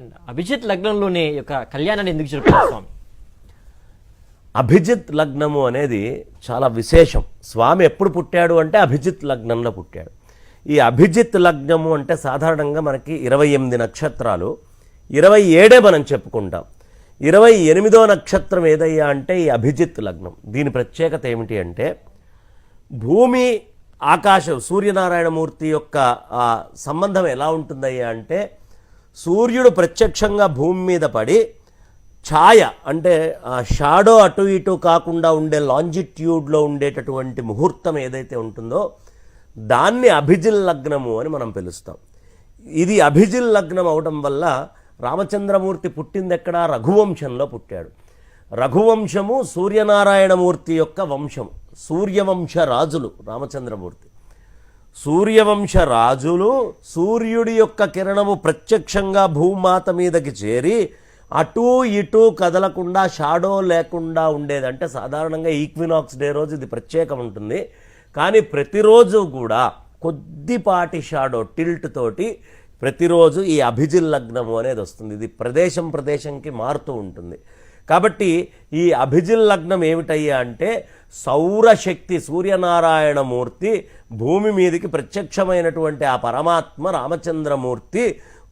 And Abhijit లగ్నంలోనే యొక్క కళ్యాణాన్ని ఎందుకు జరుపుతారు స్వామి? అభిజిత్ లగ్నము అనేది చాలా విశేషం. స్వామి ఎప్పుడు పుట్టాడు అంటే అభిజిత్ లగ్నంలో పుట్టాడు. ఈ అభిజిత్ లగ్నము అంటే సాధారణంగా మనకి 28 నక్షత్రాలు, 27 మనం చెప్పుకుంటాం. 28వ నక్షత్రం ఏదయ్యా అంటే ఈ అభిజిత్ లగ్నం. దీని ప్రత్యేకత ఏమిటి అంటే భూమి ఆకాశం సూర్యనారాయణమూర్తి యొక్క సంబంధం ఎలా ఉంటుందయ్యా అంటే సూర్యుడు ప్రత్యక్షంగా భూమి మీద పడి ఛాయ అంటే షాడో అటు ఇటు కాకుండా ఉండే లాంజిట్యూడ్లో ఉండేటటువంటి ముహూర్తం ఏదైతే ఉంటుందో దాన్ని అభిజిల్ లగ్నము అని మనం పిలుస్తాం. ఇది అభిజిల్ లగ్నం అవడం వల్ల రామచంద్రమూర్తి పుట్టింది ఎక్కడ? రఘువంశంలో పుట్టాడు. రఘువంశము సూర్యనారాయణమూర్తి యొక్క వంశం. సూర్యవంశ రాజులు రామచంద్రమూర్తి. సూర్యవంశ రాజులు సూర్యుడి యొక్క కిరణము ప్రత్యక్షంగా భూమాత మీదకి చేరి అటు ఇటు కదలకుండా షాడో లేకుండా ఉండేది. అంటే సాధారణంగా ఈక్వినాక్స్ డే రోజు ఇది ప్రత్యేకం ఉంటుంది, కానీ ప్రతిరోజు కూడా కొద్దిపాటి షాడో టిల్ట్ తోటి ప్రతిరోజు ఈ అభిజిల్ లగ్నము అనేది వస్తుంది. ఇది ప్రదేశంకి మారుతూ ఉంటుంది. కాబట్టి ఈ అభిజిల్ లగ్నం ఏమిటయ్యా అంటే సౌరశక్తి సూర్యనారాయణమూర్తి భూమి మీదకి ప్రత్యక్షమైనటువంటి ఆ పరమాత్మ రామచంద్రమూర్తి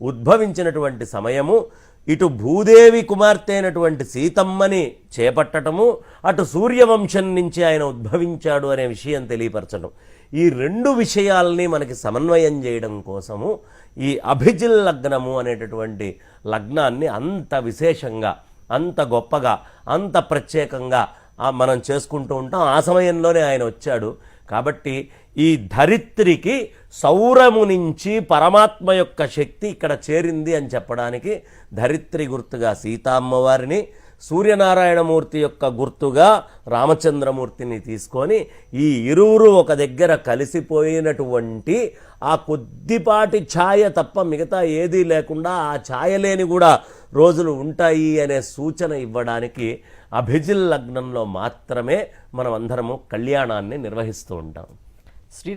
ఉద్భవించినటువంటి సమయము, ఇటు భూదేవి కుమార్తె అయినటువంటి సీతమ్మని చేపట్టడము, అటు సూర్యవంశం నుంచి ఆయన ఉద్భవించాడు అనే విషయం తెలియపరచడం, ఈ రెండు విషయాల్ని మనకి సమన్వయం చేయడం కోసము ఈ అభిజిల్ లగ్నము అనేటటువంటి లగ్నాన్ని అంత విశేషంగా, అంత గొప్పగా, అంత ప్రత్యేకంగా మనం చేసుకుంటూ ఉంటాం. ఆ సమయంలోనే ఆయన వచ్చాడు. కాబట్టి ఈ ధరిత్రికి సౌరము నుంచి పరమాత్మ యొక్క శక్తి ఇక్కడ చేరింది అని చెప్పడానికి ధరిత్రి గుర్తుగా సీతామ్మవారిని, సూర్యనారాయణమూర్తి యొక్క గుర్తుగా రామచంద్రమూర్తిని తీసుకొని ఈ ఇరువురు ఒక దగ్గర కలిసిపోయినటువంటి ఆ కొద్దిపాటి ఛాయ తప్ప మిగతా ఏదీ లేకుండా ఆ ఛాయ లేని కూడా రోజులు ఉంటాయి అనే సూచన ఇవ్వడానికి అభిజిల్ లగ్నంలో మాత్రమే మనం అందరము కళ్యాణాన్ని నిర్వహిస్తూ ఉంటాం.